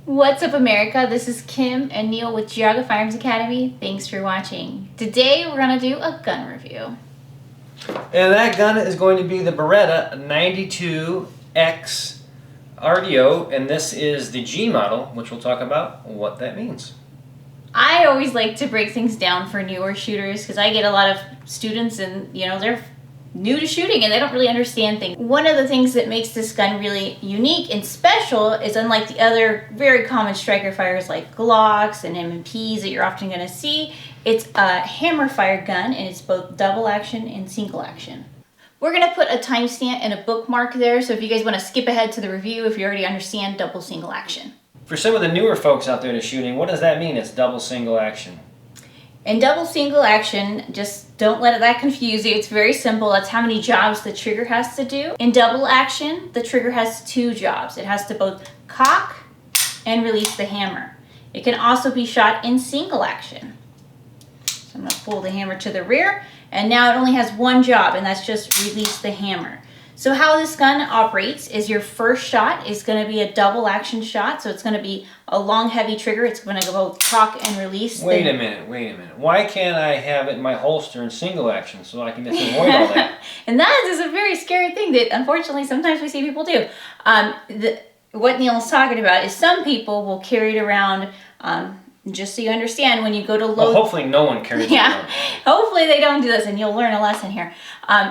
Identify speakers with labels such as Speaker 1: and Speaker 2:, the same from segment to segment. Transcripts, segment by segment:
Speaker 1: What's up, America? This is Kim and Neil with Geauga Firearms Academy. Thanks for watching. Today we're going to do a gun review.
Speaker 2: And that gun is going to be the Beretta 92X RDO, and this is the G model, which we'll talk about what that means.
Speaker 1: I always like to break things down for newer shooters because I get a lot of students and, they're new to shooting and they don't really understand things. One of the things that makes this gun really unique and special is, unlike the other very common striker fires like Glocks and M&Ps that you're often going to see, it's a hammer fire gun, and it's both double action and single action. We're going to put a timestamp and a bookmark there, so if you guys want to skip ahead to the review, if you already understand double single action.
Speaker 2: For some of the newer folks out there to shooting, what does that mean? It's double single action.
Speaker 1: In double single action, just don't let that confuse you. It's very simple. That's how many jobs the trigger has to do. In double action, the trigger has two jobs. It has to both cock and release the hammer. It can also be shot in single action. So I'm going to pull the hammer to the rear, and now it only has one job, and that's just release the hammer. So how this gun operates is your first shot is going to be a double action shot. So it's going to be a long, heavy trigger. It's going to go both cock and release.
Speaker 2: Wait a minute. Why can't I have it in my holster in single action so I can just avoid all that?
Speaker 1: And that is a very scary thing that unfortunately sometimes we see people do. What Neil is talking about is some people will carry it around, just so you understand, when you go to load...
Speaker 2: Well, hopefully no one carries it around.
Speaker 1: Hopefully they don't do this, and you'll learn a lesson here.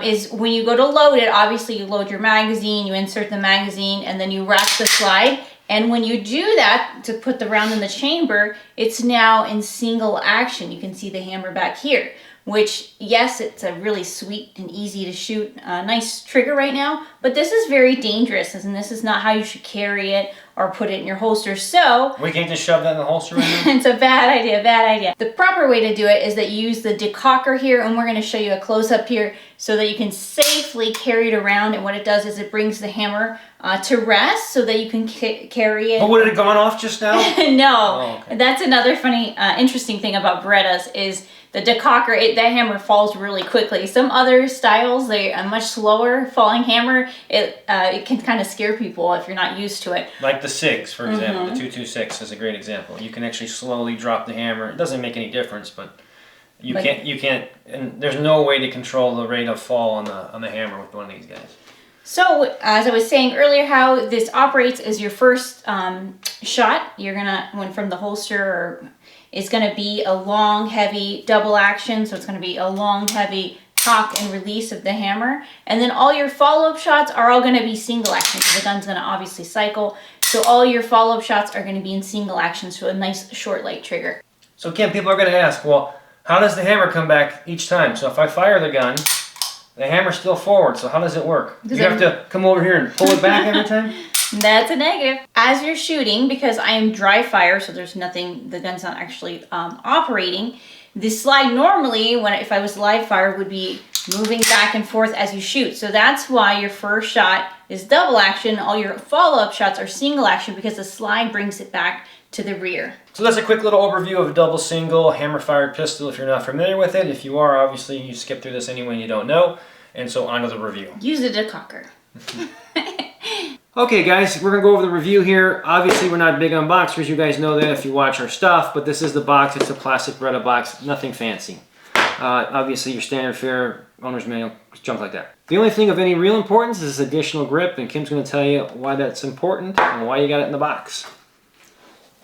Speaker 1: Is when you go to load it, obviously you load your magazine, you insert the magazine, and then you rack the slide. And when you do that, to put the round in the chamber, it's now in single action. You can see the hammer back here, which, yes, it's a really sweet and easy to shoot, nice trigger right now, but this is very dangerous, and this is not how you should carry it or put it in your holster. So
Speaker 2: we can't just shove that in the holster right now?
Speaker 1: It's a bad idea. The proper way to do it is that you use the decocker here, and we're going to show you a close-up here so that you can safely carry it around. And what it does is it brings the hammer to rest so that you can carry it.
Speaker 2: But would it have gone off just now?
Speaker 1: No.
Speaker 2: Oh, okay.
Speaker 1: That's another funny, interesting thing about Berettas is the decocker, that hammer falls really quickly. Some other styles, they are much slower falling hammer. It can kind of scare people if you're not used to it.
Speaker 2: Like the SIGs, for example. The 226 is a great example. You can actually slowly drop the hammer. It doesn't make any difference, but you can't, and there's no way to control the rate of fall on the hammer with one of these guys.
Speaker 1: So, as I was saying earlier, how this operates is your first shot, you're gonna, when from the holster, is gonna be a long, heavy double action. So it's gonna be a long, heavy cock and release of the hammer. And then all your follow-up shots are all gonna be single action because the gun's gonna obviously cycle. So all your follow-up shots are gonna be in single action, so a nice, short, light trigger.
Speaker 2: So, Kim, people are gonna ask, well, how does the hammer come back each time? So if I fire the gun, the hammer's still forward, so how does it work? Do you have to come over here and pull it back every time?
Speaker 1: That's a negative. As you're shooting, because I am dry fire, so there's nothing, the gun's not actually operating, the slide normally, if I was live fire, would be moving back and forth as you shoot. So that's why your first shot is double action. All your follow-up shots are single action because the slide brings it back to the rear.
Speaker 2: So that's a quick little overview of a double single hammer-fired pistol if you're not familiar with it. If you are, obviously you skip through this anyway and you don't know. And so on to the review.
Speaker 1: Use a decocker.
Speaker 2: Okay guys, we're going to go over the review here. Obviously we're not big unboxers, you guys know that if you watch our stuff, but this is the box. It's a plastic Beretta box, nothing fancy. Obviously your standard fare, owner's manual, junk like that. The only thing of any real importance is this additional grip, and Kim's going to tell you why that's important and why you got it in the box.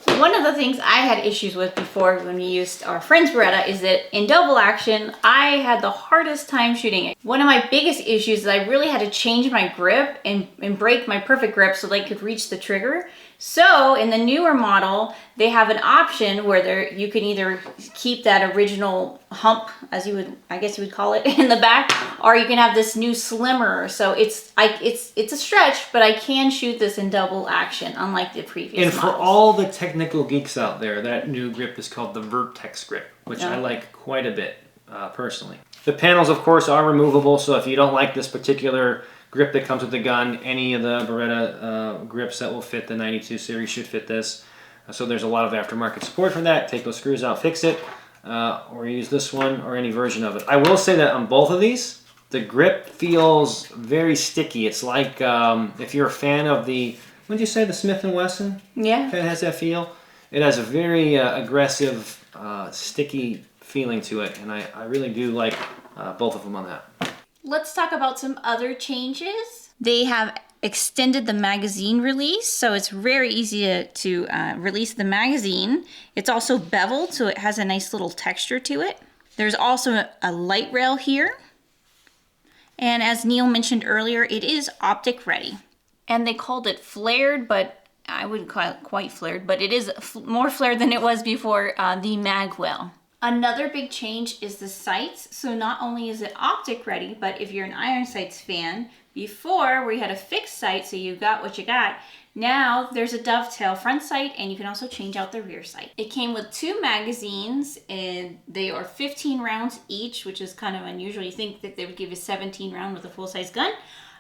Speaker 1: One of the things I had issues with before when we used our friend's Beretta is that in double action, I had the hardest time shooting it. One of my biggest issues is I really had to change my grip and break my perfect grip so that I could reach the trigger. So in the newer model, they have an option where you can either keep that original hump, as I guess you would call it, in the back, or you can have this new slimmer. So it's a stretch, but I can shoot this in double action, unlike the previous
Speaker 2: And for all the technical geeks out there, that new grip is called the Vertex grip, which I like quite a bit, personally. The panels, of course, are removable, so if you don't like this particular grip that comes with the gun, any of the Beretta grips that will fit the 92 series should fit this. So there's a lot of aftermarket support for that. Take those screws out, fix it, or use this one or any version of it. I will say that on both of these, the grip feels very sticky. It's like if you're a fan of the Wouldn't you say the Smith & Wesson
Speaker 1: Yeah.
Speaker 2: kind of has that feel? It has a very aggressive, sticky feeling to it, and I really do like both of them on that.
Speaker 1: Let's talk about some other changes. They have extended the magazine release, so it's very easy to release the magazine. It's also beveled, so it has a nice little texture to it. There's also a light rail here. And as Neil mentioned earlier, it is optic ready. And they called it flared, but I wouldn't call it quite flared, but it is more flared than it was before the mag well. Another big change is the sights. So not only is it optic ready, but if you're an iron sights fan, before where you had a fixed sight, so you got what you got, now there's a dovetail front sight, and you can also change out the rear sight. It came with 2 magazines, and they are 15 rounds each, which is kind of unusual. You think that they would give you 17 round with a full-size gun.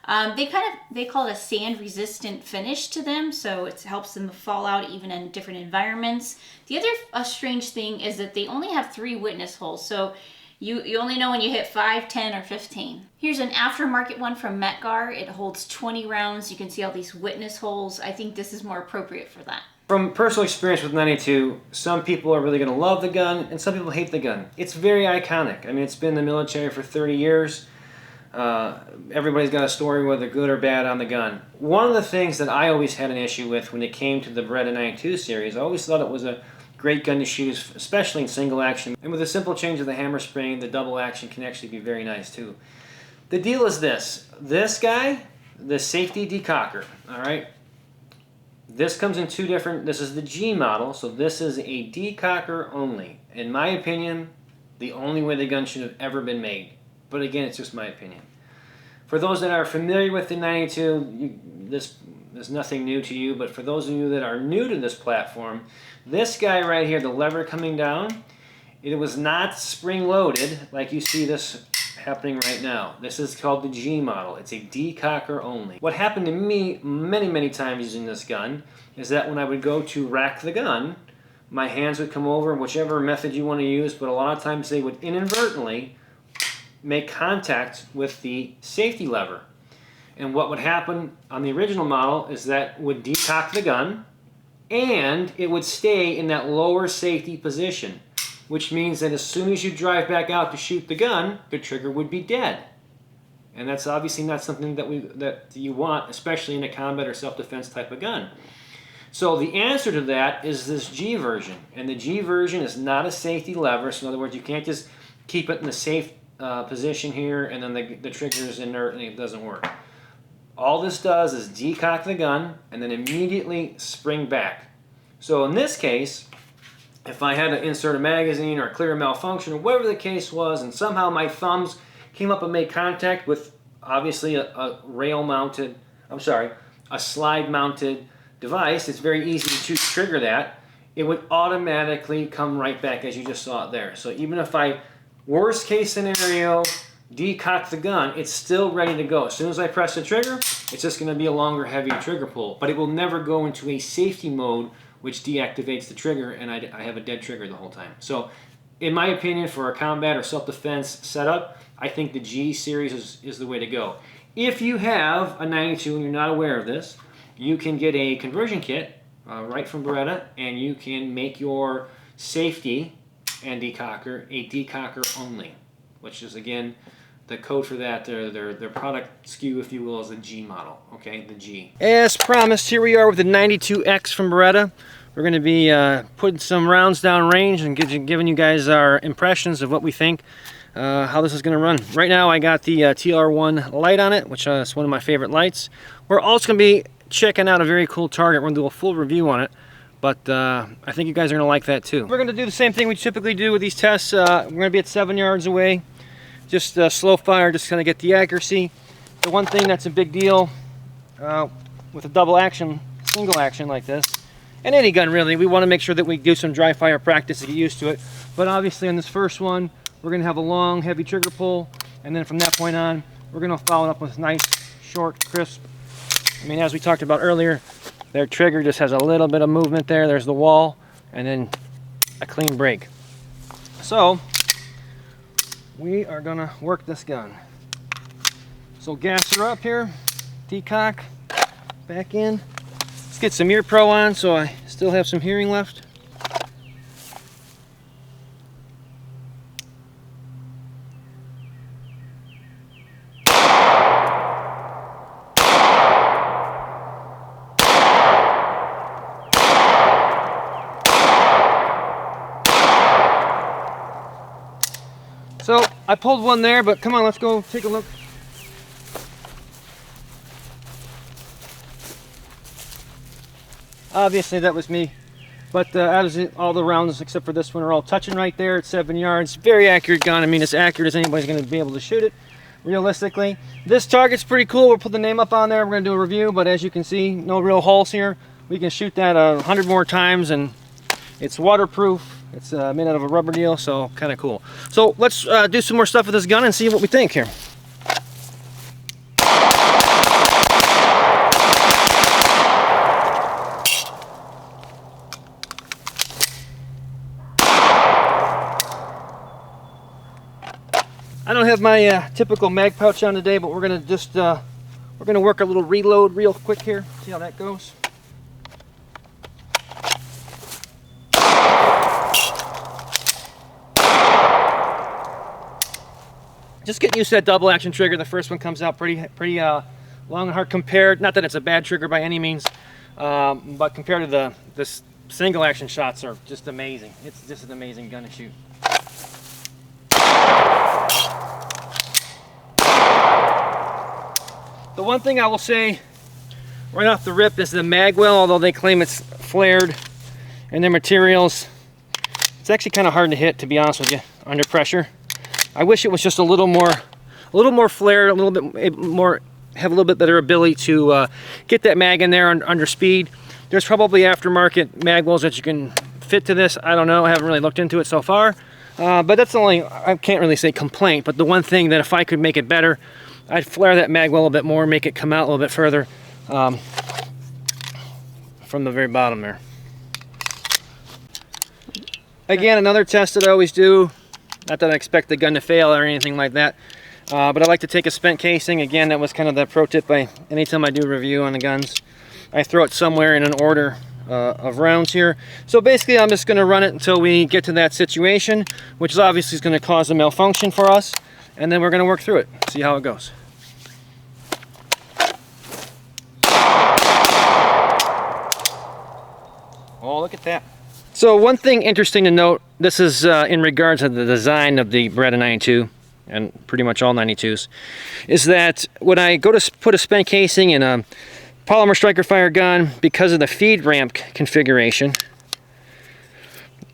Speaker 1: They call it a sand resistant finish to them, so it helps them fall out even in different environments. The other strange thing is that they only have 3 witness holes, so you only know when you hit 5, 10, or 15. Here's an aftermarket one from Metgar. It holds 20 rounds. You can see all these witness holes. I think this is more appropriate for that.
Speaker 2: From personal experience with 92, some people are really going to love the gun, and some people hate the gun. It's very iconic. I mean, it's been in the military for 30 years. Everybody's got a story, whether good or bad, on the gun. One of the things that I always had an issue with when it came to the Beretta 92 series, I always thought it was a great gun to shoot, especially in single action. And with a simple change of the hammer spring, the double action can actually be very nice too. The deal is this. This guy, the safety decocker, all right? This comes in 2 different, this is the G model, so this is a decocker only. In my opinion, the only way the gun should have ever been made. But again, it's just my opinion. For those that are familiar with the 92, this is nothing new to you, but for those of you that are new to this platform, this guy right here, the lever coming down, it was not spring-loaded like you see this happening right now. This is called the G model. It's a decocker only. What happened to me many times using this gun is that when I would go to rack the gun, my hands would come over, whichever method you want to use, but a lot of times they would inadvertently make contact with the safety lever. And what would happen on the original model is that would decock the gun, and it would stay in that lower safety position, which means that as soon as you drive back out to shoot the gun, the trigger would be dead. And that's obviously not something that you want, especially in a combat or self-defense type of gun. So the answer to that is this G version. And the G version is not a safety lever. So in other words, you can't just keep it in the safe position here and then the trigger is inert and it doesn't work. All this does is decock the gun and then immediately spring back. So in this case, if I had to insert a magazine or clear a malfunction or whatever the case was, and somehow my thumbs came up and made contact with obviously a slide mounted device, it's very easy to trigger that. It would automatically come right back as you just saw it there. So even if I, worst case scenario, decock the gun, it's still ready to go. As soon as I press the trigger, it's just going to be a longer, heavier trigger pull. But it will never go into a safety mode which deactivates the trigger, and I have a dead trigger the whole time. So in my opinion, for a combat or self-defense setup, I think the G series is the way to go. If you have a 92 and you're not aware of this, you can get a conversion kit right from Beretta, and you can make your safety and decocker a decocker only, which is, again, the code for that, their product SKU, if you will, is the G model, okay, the G. As promised, here we are with the 92X from Beretta. We're going to be putting some rounds down range and giving you guys our impressions of what we think, how this is going to run. Right now I got the TR1 light on it, which is one of my favorite lights. We're also going to be checking out a very cool target. We're going to do a full review on it, but I think you guys are going to like that too. We're going to do the same thing we typically do with these tests. We're going to be at 7 yards away. Just slow fire, just kind of get the accuracy. The one thing that's a big deal with a double action, single action like this, and any gun really, we want to make sure that we do some dry fire practice to get used to it. But obviously on this first one, we're going to have a long, heavy trigger pull, and then from that point on, we're going to follow it up with nice, short, crisp. I mean, as we talked about earlier, their trigger just has a little bit of movement there. There's the wall, and then a clean break. So we are gonna work this gun. So gas her up here, decock, back in, get some ear pro on so I still have some hearing left. So I pulled one there, but come on, let's go take a look. Obviously that was me, but all the rounds except for this one are all touching right there at 7 yards. Very accurate gun. I mean, as accurate as anybody's going to be able to shoot it, realistically. This target's pretty cool. We'll put the name up on there. We're going to do a review, but as you can see, no real holes here. We can shoot that 100 more times, and it's waterproof. It's made out of a rubber deal, so kind of cool. So let's do some more stuff with this gun and see what we think here. I don't have my typical mag pouch on today, but we're gonna just we're gonna work a little reload real quick here. See how that goes. Just getting used to that double action trigger. The first one comes out pretty long and hard compared. Not that it's a bad trigger by any means, but compared to the single action shots are just amazing. It's just an amazing gun to shoot. The one thing I will say right off the rip is the mag well, although they claim it's flared in their materials, it's actually kind of hard to hit, to be honest with you, under pressure. I wish it was just a little more flared, a little bit more, have a little bit better ability to get that mag in there under speed. There's probably aftermarket mag wells that you can fit to this. I don't know, I haven't really looked into it so far. But that's the only, I can't really say complaint, but the one thing that if I could make it better, I'd flare that mag well a bit more, make it come out a little bit further from the very bottom there. Again, another test that I always do, not that I expect the gun to fail or anything like that, but I like to take a spent casing. Again, that was kind of the pro tip. Anytime I do a review on the guns, I throw it somewhere in an order of rounds here. So basically I'm just going to run it until we get to that situation, which is obviously going to cause a malfunction for us, and then we're going to work through it, see how it goes. Oh, look at that. So one thing interesting to note, this is in regards to the design of the Beretta 92, and pretty much all 92s, is that when I go to put a spent casing in a polymer striker fire gun, because of the feed ramp configuration,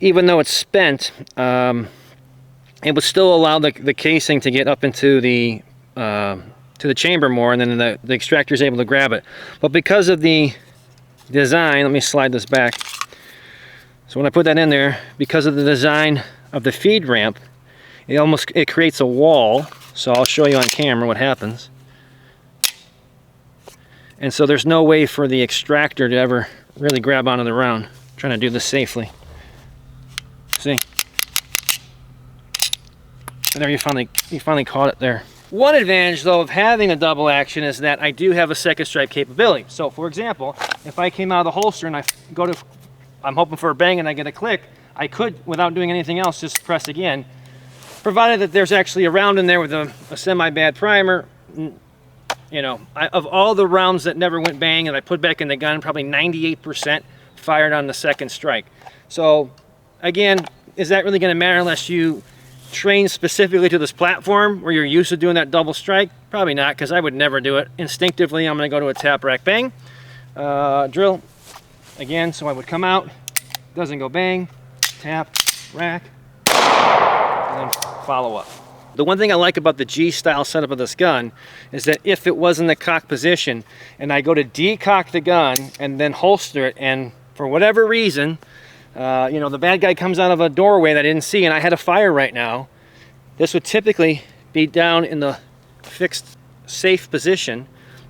Speaker 2: even though it's spent, it would still allow the casing to get up into the chamber more, and then the extractor is able to grab it. But because of the design, let me slide this back. So when I put that in there, because of the design of the feed ramp, it creates a wall. So I'll show you on camera what happens. And so there's no way for the extractor to ever really grab onto the round. I'm trying to do this safely. See? And there you finally caught it there. One advantage though of having a double action is that I do have a second strike capability. So for example, if I came out of the holster and I'm hoping for a bang and I get a click, I could, without doing anything else, just press again. Provided that there's actually a round in there with a semi-bad primer. You know, of all the rounds that never went bang and I put back in the gun, probably 98% fired on the second strike. So again, is that really going to matter unless you train specifically to this platform where you're used to doing that double strike? Probably not, because I would never do it. Instinctively, I'm going to go to a tap, rack, bang drill. Again, so I would come out, doesn't go bang, tap, rack, and then follow up. The one thing I like about the G-style setup of this gun is that if it was in the cock position and I go to decock the gun and then holster it, and for whatever reason, you know, the bad guy comes out of a doorway that I didn't see and I had a fire right now, this would typically be down in the fixed safe position,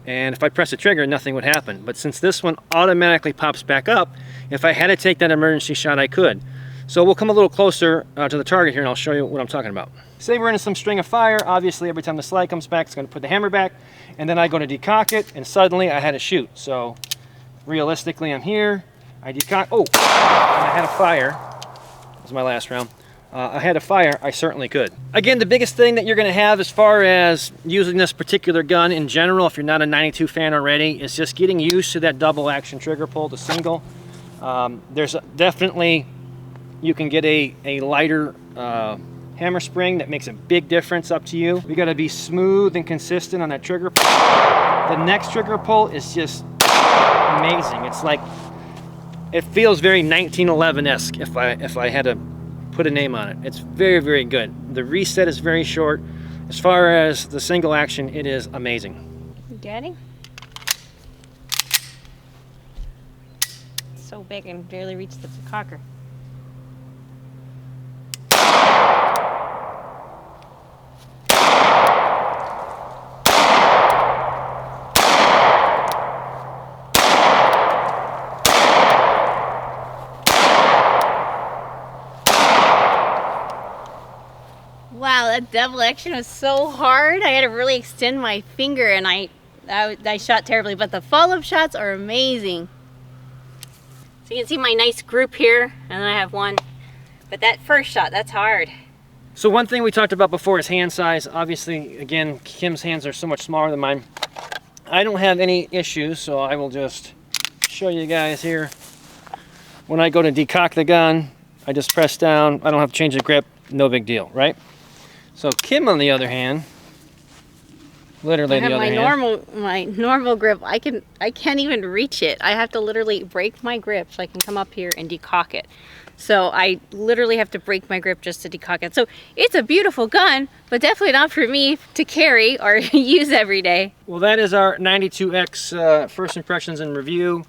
Speaker 2: and if I press the trigger, nothing would happen. But since this one automatically pops back up, if I had to take that emergency shot, I could. So we'll come a little closer to the target here and I'll show you what I'm talking about. Say we're in some string of fire, obviously every time the slide comes back, it's going to put the hammer back, and then I go to decock it, and suddenly I had to shoot. So realistically, I'm here. I decock. Oh, and I had a fire. That was my last round. I had a fire, I certainly could. Again, the biggest thing that you're gonna have as far as using this particular gun in general, if you're not a 92 fan already, is just getting used to that double action trigger pull to single. There's definitely, you can get a lighter hammer spring that makes a big difference, up to you. We gotta be smooth and consistent on that trigger pull. The next trigger pull is just amazing. It's like, it feels very 1911-esque if I had to put a name on it. It's very, very good. The reset is very short. As far as the single action, it is amazing.
Speaker 1: You got him? It's so big and barely reached the cocker. Wow, that double action was so hard. I had to really extend my finger, and I shot terribly, but the follow-up shots are amazing. So you can see my nice group here, and then I have one. But that first shot, that's hard.
Speaker 2: So one thing we talked about before is hand size. Obviously, again, Kim's hands are so much smaller than mine. I don't have any issues, so I will just show you guys here. When I go to decock the gun, I just press down. I don't have to change the grip. No big deal, right? So Kim, on the other hand, literally the other hand,
Speaker 1: my normal grip. I can't even reach it. I have to literally break my grip so I can come up here and decock it. So I literally have to break my grip just to decock it. So it's a beautiful gun, but definitely not for me to carry or use every day.
Speaker 2: Well, that is our 92X first impressions and review.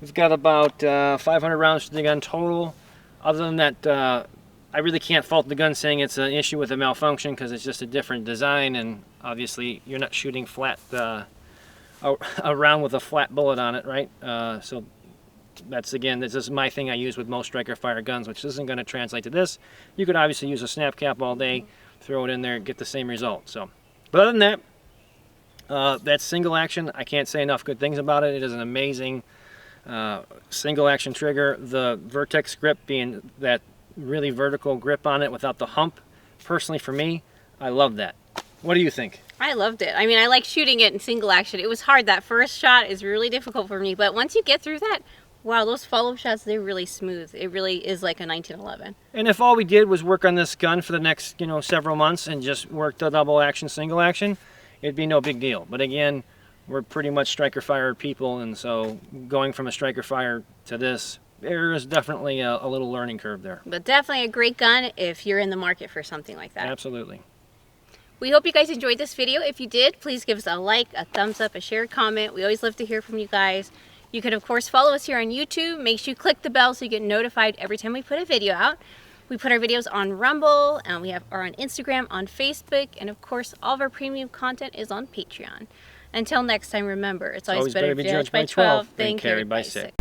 Speaker 2: We've got about 500 rounds to the gun total. Other than that, I really can't fault the gun saying it's an issue with a malfunction, because it's just a different design, and obviously you're not shooting flat around with a flat bullet on it, right? So that's, again, this is my thing I use with most striker fire guns, which isn't going to translate to this. You could obviously use a snap cap all day, throw it in there, get the same result. So, but other than that, that's single action. I can't say enough good things about it. It is an amazing single action trigger. The Vertex grip being that really vertical grip on it without the hump. Personally, for me, I love that. What do you think?
Speaker 1: I loved it. I mean, I like shooting it in single action. It was hard. That first shot is really difficult for me, but once you get through that, wow, those follow-up shots, they're really smooth. It really is like a 1911.
Speaker 2: And if all we did was work on this gun for the next, several months and just work the double action, single action, it'd be no big deal. But again, we're pretty much striker fire people, and so going from a striker fire to this, there is definitely a little learning curve there.
Speaker 1: But definitely a great gun if you're in the market for something like that.
Speaker 2: Absolutely.
Speaker 1: We hope you guys enjoyed this video. If you did, please give us a like, a thumbs up, a shared comment. We always love to hear from you guys. You can, of course, follow us here on YouTube. Make sure you click the bell so you get notified every time we put a video out. We put our videos on Rumble, and we are on Instagram, on Facebook, and of course, all of our premium content is on Patreon. Until next time, remember, it's always better to be judged by 12 than carried by 6.